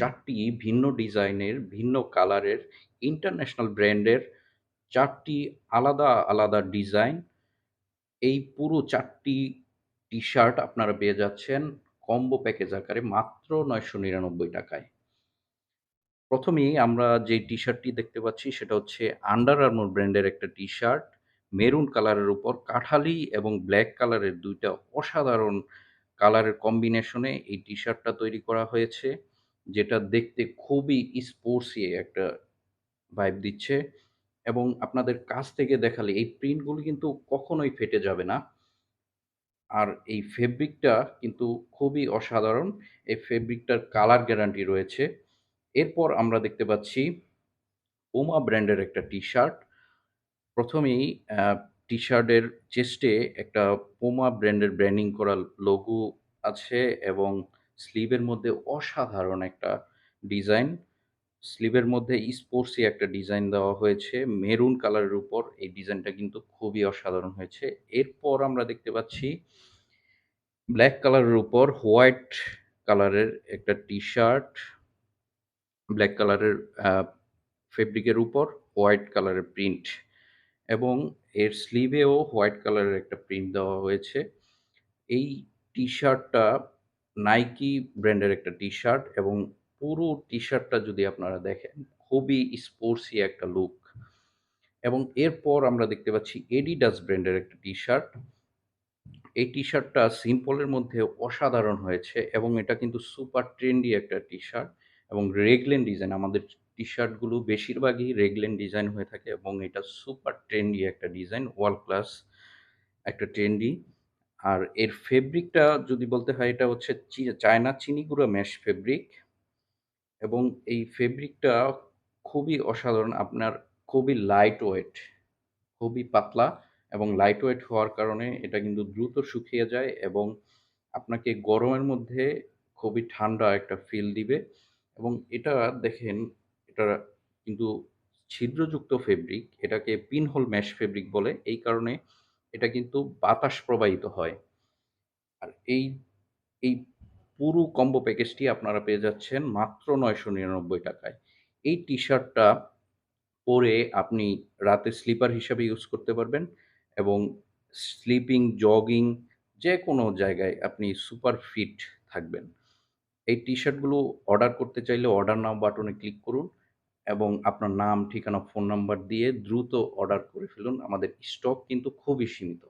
4টি ভিন্ন ডিজাইনের, ভিন্ন কালারের, ইন্টারন্যাশনাল ব্র্যান্ডের 4টি আলাদা, আলাদা ডিজাইন। এই পুরো 4টি টি-শার্ট আপনারা পেয়ে যাচ্ছেন কম্বো প্যাকেজ আকারে মাত্র ৳৯৯৯ য়। প্রথমেই আমরা যে টি-শার্টটি দেখতে পাচ্ছি সেটা হচ্ছে আন্ডার আর্মর ব্র্যান্ডের একটা টি-শার্ট। মেরুন কালারের উপর কাঠালি এবং ব্ল্যাক কালারের ২ টা অসাধারণ কালারের কম্বিনেশনে এই টি-শার্টটা তৈরি করা হয়েছে। যেটা দেখতে খুবই স্পোর্টসি একটা ভাইব দিচ্ছে এবং আপনাদের কাছ থেকে দেখালে এই প্রিন্টগুলো কিন্তু কখনোই ফেটে যাবে না। আর এই ফেব্রিকটা কিন্তু খুবই অসাধারণ। এই ফেব্রিকটার কালার গ্যারান্টি রয়েছে। এরপর আমরা দেখতে পাচ্ছি পুমা ব্র্যান্ডের একটা টি-শার্ট। প্রথমেই টি-শার্টের চেস্টে একটা পুমা ব্র্যান্ডের ব্র্যান্ডিং করা লোগো আছে এবং স্লিভের মধ্যে অসাধারণ একটা ডিজাইন। স্লিভের মধ্যে স্পোর্টসি একটা ডিজাইন দেওয়া হয়েছে। মেরুন কালারের উপর এই ডিজাইনটা কিন্তু খুবই অসাধারণ হয়েছে। এরপর আমরা দেখতে পাচ্ছি ব্লাক কালারের উপর হোয়াইট কালারের একটা টি-শার্ট। ব্লাক কালারের আ ফেব্রিকের উপর হোয়াইট কালারের প্রিন্ট এবং এর স্লিভেও হোয়াইট কালারের একটা প্রিন্ট দেওয়া হয়েছে। এই টি-শার্টটা নাইকি ব্র্যান্ডের একটা টি-শার্ট এবং পুরো টি-শার্টটা যদি আপনারা দেখেন খুবই স্পোর্টসি একটা লুক এবং এরপর আমরা দেখতে পাচ্ছি এডিডাস ব্র্যান্ডের একটা টি-শার্ট। এই টি-শার্টটা সিম্পলের মধ্যে অসাধারণ হয়েছে এবং এটা কিন্তু সুপার ট্রেন্ডি একটা টি-শার্ট এবং রেগলেন ডিজাইন। আমাদের টি-শার্টগুলো বেশিরভাগই রেগলেন ডিজাইন হয়ে থাকে এবং এটা সুপার ট্রেন্ডি একটা ডিজাইন, ওয়ার্ল্ড ক্লাস একটা ট্রেন্ডি। আর এর ফেব্রিকটা যদি বলতে হয় এটা হচ্ছে চায়না চিনি গুঁড়া মেশ ফেব্রিক এবং এই ফেব্রিকটা খুবই অসাধারণ। আপনার খুবই লাইট ওয়েট, খুবই পাতলা এবং লাইট ওয়েট হওয়ার কারণে এটা কিন্তু দ্রুত শুকিয়ে যায় এবং আপনাকে গরমের মধ্যে খুবই ঠান্ডা একটা ফিল দিবে এবং এটা দেখেন এটা কিন্তু ছিদ্রযুক্ত ফেব্রিক। এটাকে পিনহোল ম্যাশ ফেব্রিক বলে। এই কারণে এটা কিন্তু বাতাস প্রবাহিত হয়। আর এই পুরো কম্বো প্যাকেজটি আপনারা পেয়ে যাচ্ছেন মাত্র ৳৯৯৯ য়। এই টি-শার্টটা পরে আপনি রাতে স্লিপার হিসাবে ইউজ করতে পারবেন এবং স্লিপিং, জগিং যেকোনো জায়গায় আপনি সুপার ফিট থাকবেন। এই টি-শার্টগুলো অর্ডার করতে চাইলে অর্ডার নাও বাটনে ক্লিক করুন এবং আপনার নাম, ঠিকানা, ফোন নাম্বার দিয়ে দ্রুত অর্ডার করে ফেলুন। আমাদের স্টক কিন্তু খুবই সীমিত।